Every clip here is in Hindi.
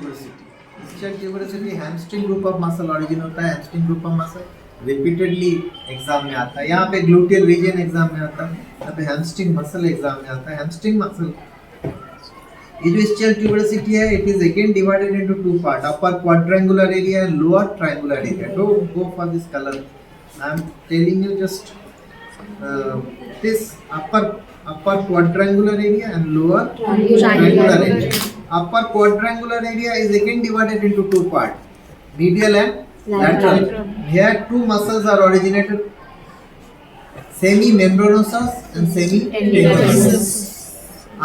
tuberosity. Ischial tuberosity hamstring group of muscle origin होता है, hamstring group of muscle repeatedly exam में आता है. यहाँ पे gluteal region एग्जाम में आता है, यहाँ पे hamstring muscle एग्जाम में आता है. hamstring muscle ये जो ischial tuberosity है, it is again divided into two parts, upper quadrangular area and lower triangular area. Don't go for this color. I am telling you just this upper quadrangular area and lower triangular area. Upper quadrangular area is again divided into two parts, medial and lateral. Here two muscles are originated, semimembranosus and semitendinosus.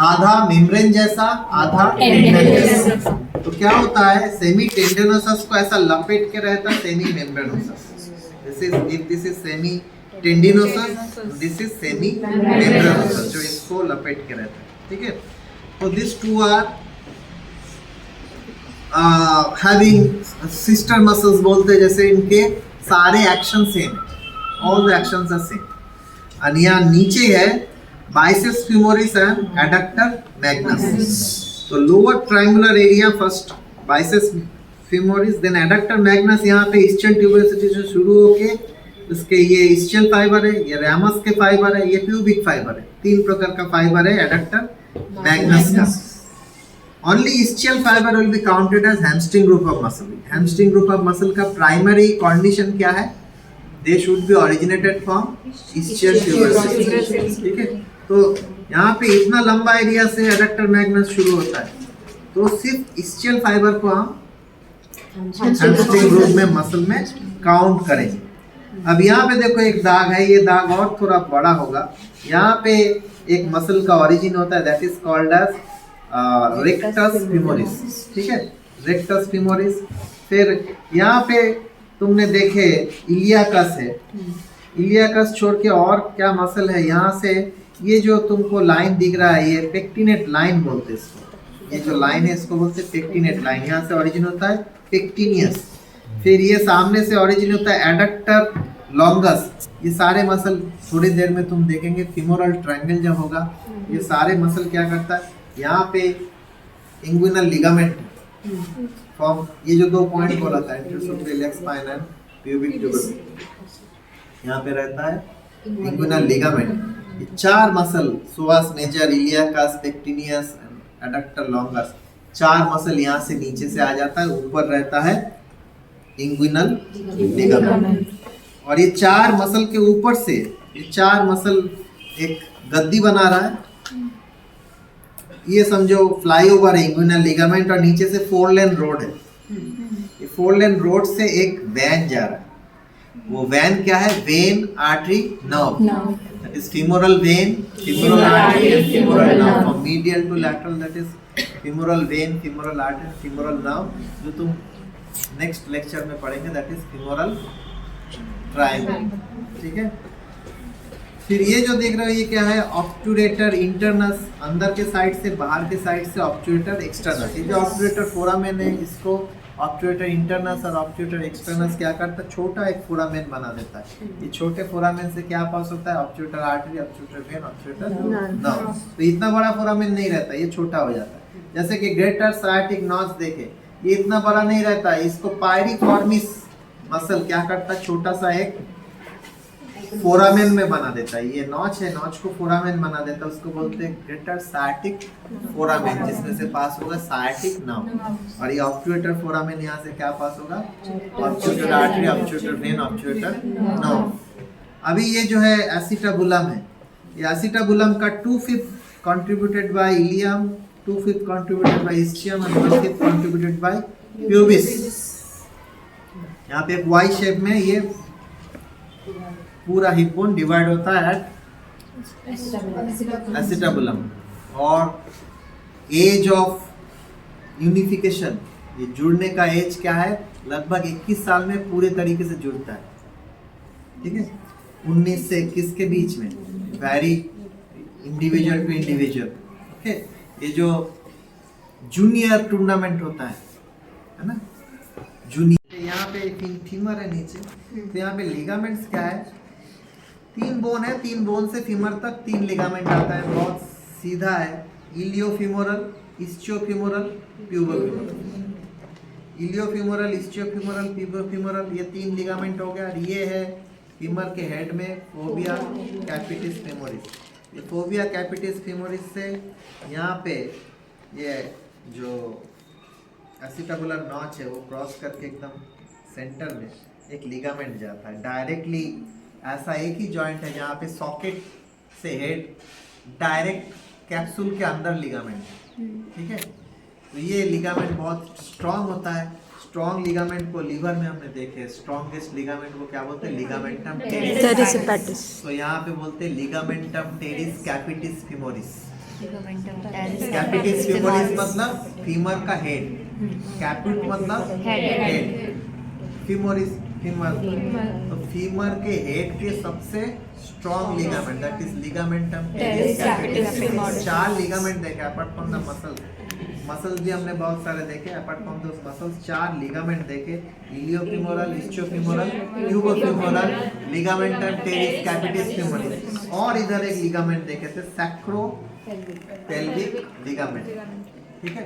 आधा मेम्ब्रेन जैसा, आधा टेंडन जैसा. तो क्या होता है, सेमी टेंडनोसस को ऐसा लपेट के रहता है semimembranosus. This is semitendinosus, this is semimembranosus, जो इसको लपेट के रहता है. ठीक है. तो this two are having sister muscles बोलते हैं, जैसे इनके सारे action same, all the actions are same. और यहाँ नीचे है biceps femoris and adductor magnus. तो lower triangular area first biceps femoris, then adductor magnus. यहाँ पे ischial tuberosity से शुरू होके उसके ये ischial फाइबर है, ये ramus के फाइबर है, ये pubic फाइबर है. तीन प्रकार का फाइबर है adductor magnus का. Only ischial fiber will be counted as hamstring group of muscle. Hamstring group of muscle का primary condition क्या है? They should be originated from ischial tuberosity. ठीक है. तो यहाँ पे इतना लंबा एरिया से एडक्टर मैग्नस शुरू होता है, तो सिर्फ ischial फाइबर को हम hamstring ग्रुप में मसल में काउंट करेंगे. अब यहाँ पे देखो एक दाग है, ये दाग और थोड़ा बड़ा होगा. यहाँ पे एक मसल का ओरिजिन होता है, that is called as rectus femoris. ठीक है, रेक्टस फीमोरिस. फिर यहाँ पे तुमने देखे इलियाकस है, इलियाकस छोड़ के और क्या मसल है, यहाँ से ये जो तुमको लाइन दिख रहा है, ये पेक्टिनेट लाइन बोलते हैं इसको. ये जो लाइन है इसको बोलते हैं पेक्टिनेट लाइन. यहाँ से ओरिजिन होता है पेक्टिनियस. फिर ये सामने से ओरिजिन होता है एडक्टर लॉन्गस. ये सारे मसल थोड़ी देर में तुम देखेंगे, फिमोरल ट्रायंगल जब होगा, ये सारे मसल क्या करता है, यहाँ पे इंग्विनल लिगामेंट फॉर्म, ये जो दो पॉइंट बोला था interosseous spine and pubic tuberous, यहाँ पे रहता है इंग्विनल लिगामेंट. ये चार muscle, psoas major, iliacus, pectineus, adductor longus, चार मसल यहाँ से नीचे से आ जाता है, ऊपर रहता है इंग्विनल लिगामेंट. और ये चार मसल के ऊपर से ये चार मसल एक गद्दी बना रहा है. ये समझो फ्लाईओवर है इंग्विनल लिगामेंट, और नीचे से 4 लेन रोड है. ये 4 लेन रोड से एक वैन जा रहा है. वो वैन क्या है, when, artery, nerve. That is femoral vein, femoral artery and femoral nerve. From medial to lateral, that is femoral vein, femoral artery, femoral nerve. जो तुम next lecture में पढ़ेंगे, that is femoral triangle. ठीक है. फिर ये जो देख रहे हो ये क्या है, ऑब्टूरेटर इंटरनस, अंदर के साइड से, बाहर के साइड से ऑब्टूरेटर एक्सटर्नस. ये जो ऑब्टूरेटर फोरामेन है, इसको ऑब्टूरेटर इंटरनस और ऑब्टूरेटर एक्सटर्नस क्या करता है, छोटा एक फोरामेन बना देता है. ये छोटे फोरामेन से क्या पास होता है, obturator artery, obturator when, obturator nerve. तो इतना बड़ा फोरामेन नहीं रहता, ये छोटा हो जाता है. जैसे कि ग्रेटर साइटिक नॉच देखे, ये इतना बड़ा नहीं रहता है. इसको पायरिफॉर्मिस मसल क्या करता है, छोटा सा एक फोरामेन में बना देता है. ये नॉच है, नॉच को फोरामेन बना देता है, उसको बोलते हैं ग्रेटर साइटिक फोरामेन, जिसमें से पास होगा साइटिक नर्व. और ये ऑब्टूरेटर फोरामेन यहाँ से क्या पास होगा, obturator artery, obturator when, obturator nerve. अभी ये जो है एसिटाबुलम है, ये एसिटाबुलम का 2/5 contributed by ilium, 2/5 contributed by ischium and 1/5 contributed by pubis. यहाँ पे एक वाई शेप में ये पूरा हिप बोन डिवाइड होता है एट एसिटाबुलम. और एज ऑफ यूनिफिकेशन, ये जुड़ने का एज क्या है, लगभग 21 साल में पूरे तरीके से जुड़ता है. ठीक है, 19 से 21 के बीच में, very individual to individual. Okay, ये जो जूनियर टूर्नामेंट होता है ना, जूनियर. यहाँ पे फीमर है नीचे, तो यहाँ पे लिगामेंट्स क्या है, 3 बोन है, 3 बोन से फीमर तक 3 लिगामेंट आता है. बहुत सीधा है, इलियोफीमोरल, इस्चियोफीमोरल, प्यूबोफीमोरल. इलियोफीमोरल, इस्चियोफीमोरल, पिबोफीमोरल, ये 3 लिगामेंट हो गया। और ये है फीमर के हेड में फोबिया कैपिटिस फेमोरिस। ये फोबिया कैपिटिस फेमोरिस से यहाँ पे ये जो एसिटाबुलर नॉच है वो क्रॉस करके एकदम सेंटर में एक लिगामेंट जाता है डायरेक्टली। ऐसा एक ही जॉइंट है जहाँ पे सॉकेट से हेड डायरेक्ट कैप्सूल के अंदर लिगामेंट है, ठीक है। तो ये लिगामेंट बहुत स्ट्रांग होता है। स्ट्रांग लिगामेंट को लीवर में हमने देखे, स्ट्रांगेस्ट लिगामेंट को क्या बोलते हैं? Ligamentum terrace patties. तो यहाँ पे बोलते हैं ligamentum terrace capitis femoris. Capitis femoris मतलब फीमर का हेड, कैपिट मतलब हेड, फीमोरिस फीमर। तो फीमर के हेड के सबसे strong ligament that is ligamentum terrace capitis femoris. 4 ligament देखे अपार्ट फ्रॉम द मसल्स भी हमने बहुत सारे देखे। Apart from those muscles 4 ligament देखे, इलियोफीमोरल, इस्चियोफीमोरल, ट्यूबोफीमोरल, लिगामेंटम टेरिस कैपिटिस फीमोरिस। और इधर एक लिगामेंट देखे थे सैक्रो पेल्विक लिगामेंट, ठीक है।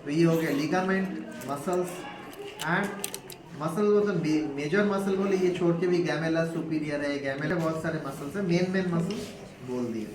तो ये हो गया लिगामेंट, मसल्स एंड मसल। मतलब मेजर मसल बोले ये छोड़ के भी गैमेला सुपीरियर है, गैमेला बहुत सारे मसल्स है, मेन मसल बोल दिए।